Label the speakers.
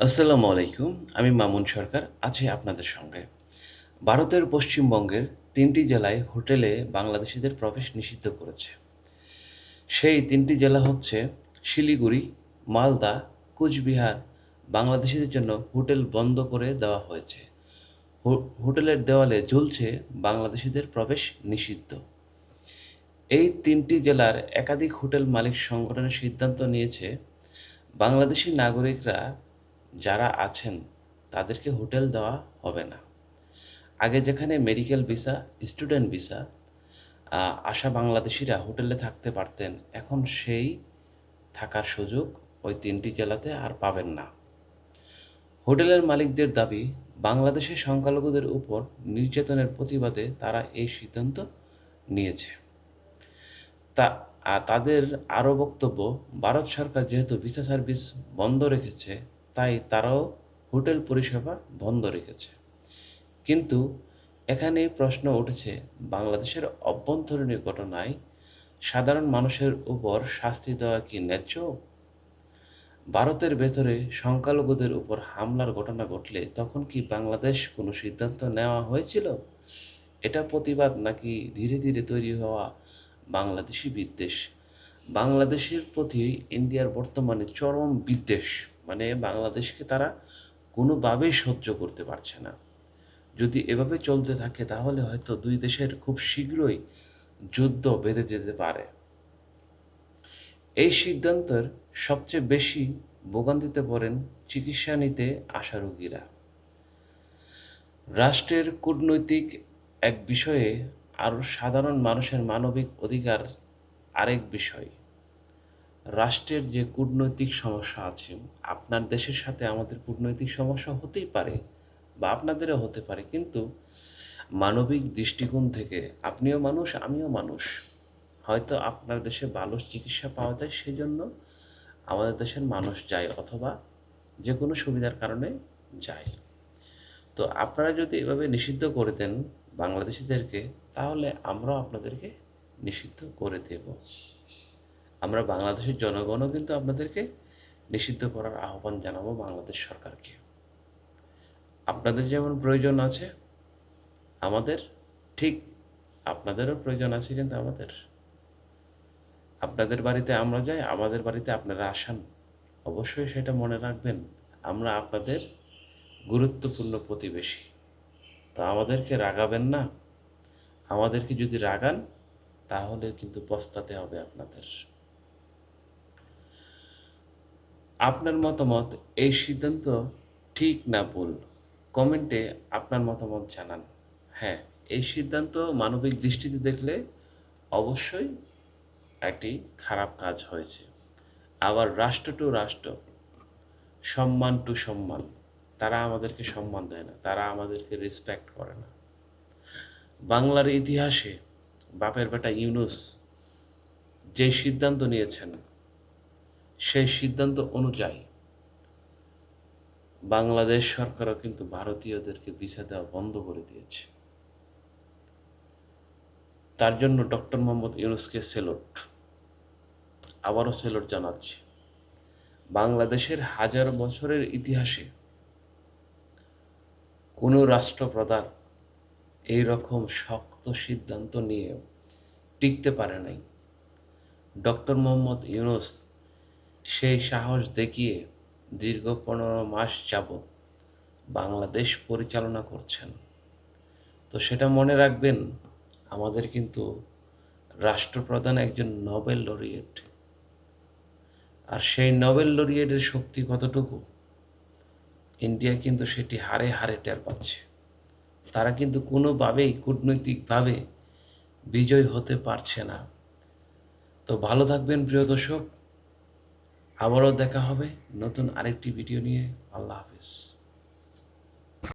Speaker 1: আসসালামু আলাইকুম। আমি মামুন সরকার আছি আপনাদের সঙ্গে। ভারতের পশ্চিমবঙ্গের ৩টি জেলায় হোটেলে বাংলাদেশিদের প্রবেশ নিষিদ্ধ করেছে। সেই ৩টি জেলা হচ্ছে শিলিগুড়ি, মালদা, কুচবিহার। বাংলাদেশিদের জন্য হোটেল বন্ধ করে দেওয়া হয়েছে। হোটেলের দেওয়ালে ঝুলছে বাংলাদেশিদের প্রবেশ নিষিদ্ধ। এই ৩টি জেলার একাধিক হোটেল মালিক সংগঠনের সিদ্ধান্ত নিয়েছে বাংলাদেশি নাগরিকরা যারা আছেন তাদেরকে হোটেল দেওয়া হবে না। আগে যেখানে মেডিকেল ভিসা, স্টুডেন্ট ভিসা আসা বাংলাদেশিরা হোটেলে থাকতে পারতেন, এখন সেই থাকার সুযোগ ওই ৩টি জেলাতে আর পাবেন না। হোটেলের মালিকদের দাবি, বাংলাদেশের সংখ্যালঘুদের উপর নির্যাতনের প্রতিবাদে তারা এই সিদ্ধান্ত নিয়েছে। তা তাদের আরও বক্তব্য, ভারত সরকার যেহেতু ভিসা সার্ভিস বন্ধ রেখেছে, তাই তারাও হোটেল পরিষেবা বন্ধ রেখেছে। কিন্তু এখানে প্রশ্ন উঠেছে, বাংলাদেশের অভ্যন্তরীণ ঘটনায় সাধারণ মানুষের উপর শাস্তি দেওয়া কি ন্যায্য? ভারতের ভেতরে সংখ্যালঘুদের উপর হামলার ঘটনা ঘটলে তখন কি বাংলাদেশ কোনো সিদ্ধান্ত নেওয়া হয়েছিল? এটা প্রতিবাদ নাকি ধীরে ধীরে তৈরি হওয়া বাংলাদেশি বিদ্বেষ? বাংলাদেশের প্রতি ইন্ডিয়ার বর্তমানে চরম বিদ্বেষ, মানে বাংলাদেশকে তারা কোনোভাবেই সহ্য করতে পারছে না। যদি এভাবে চলতে থাকে তাহলে হয়তো দুই দেশের খুব শীঘ্রই যুদ্ধ বেঁধে যেতে পারে। এই সিদ্ধান্তের সবচেয়ে বেশি ভোগান্তিতে পড়েন চিকিৎসা নিতে আসা রোগীরা। রাষ্ট্রের কূটনৈতিক এক বিষয়ে আর সাধারণ মানুষের মানবিক অধিকার আরেক বিষয়। রাষ্ট্রের যে কূটনৈতিক সমস্যা আছে, আপনার দেশের সাথে আমাদের কূটনৈতিক সমস্যা হতেই পারে বা আপনাদেরও হতে পারে, কিন্তু মানবিক দৃষ্টিকোণ থেকে আপনিও মানুষ, আমিও মানুষ। হয়তো আপনার দেশে ভালো চিকিৎসা পাওয়া যায় সেজন্য আমাদের দেশের মানুষ যায়, অথবা যে কোনো সুবিধার কারণে যায়। তো আপনারা যদি এভাবে নিষিদ্ধ করে দেন বাংলাদেশিদেরকে, তাহলে আমরাও আপনাদেরকে নিষিদ্ধ করে দেব। আমরা বাংলাদেশের জনগণও কিন্তু আপনাদেরকে নিষিদ্ধ করার আহ্বান জানাবো বাংলাদেশ সরকারকে। আপনাদের যেমন প্রয়োজন আছে আমাদের, ঠিক আপনাদেরও প্রয়োজন আছে কিন্তু আমাদের। আপনাদের বাড়িতে আমরা যাই, আমাদের বাড়িতে আপনারা আসেন। অবশ্যই সেটা মনে রাখবেন, আমরা আপনাদের গুরুত্বপূর্ণ প্রতিবেশী। তো আমাদেরকে রাগাবেন না। আমাদেরকে যদি রাগান তাহলে কিন্তু পস্তাতে হবে আপনাদের। আপনার মতামত, এই সিদ্ধান্ত ঠিক না ভুল, কমেন্টে আপনার মতামত জানান। হ্যাঁ, এই সিদ্ধান্ত মানবিক দৃষ্টিতে দেখলে অবশ্যই একটি খারাপ কাজ হয়েছে। আবার রাষ্ট্র টু রাষ্ট্র, সম্মান টু সম্মান, তারা আমাদেরকে সম্মান দেয় না, তারা আমাদেরকে রেসপেক্ট করে না। বাংলার ইতিহাসে বাপের বেটা ইউনূস যে সিদ্ধান্ত নিয়েছেন, সেই সিদ্ধান্ত অনুযায়ী বাংলাদেশ সরকারও কিন্তু ভারতীয়দেরকে ভিসা দেওয়া বন্ধ করে দিয়েছে। তার জন্য ডক্টর মোহাম্মদ ইউনূসকে সেলুট, আবারও সেলুট জানাচ্ছি। বাংলাদেশের হাজার বছরের ইতিহাসে কোনো রাষ্ট্রপ্রধান এই রকম শক্ত সিদ্ধান্ত নিয়ে টিকতে পারে নাই। ডক্টর মোহাম্মদ ইউনূস সেই সাহস দেখিয়ে দীর্ঘ 15 মাস যাবৎ বাংলাদেশ পরিচালনা করছেন। তো সেটা মনে রাখবেন, আমাদের কিন্তু রাষ্ট্রপ্রধান একজন নোবেল লরিয়েট। আর সেই নোবেল লরিয়েটের শক্তি কতটুকু, ইন্ডিয়া কিন্তু সেটি হাড়ে হাড়ে টের পাচ্ছে। তারা কিন্তু কোনোভাবেই কূটনৈতিকভাবে বিজয় হতে পারছে না। তো ভালো থাকবেন প্রিয় দর্শক, আবারও দেখা হবে নতুন আরেকটি ভিডিও নিয়ে। আল্লাহ হাফিজ।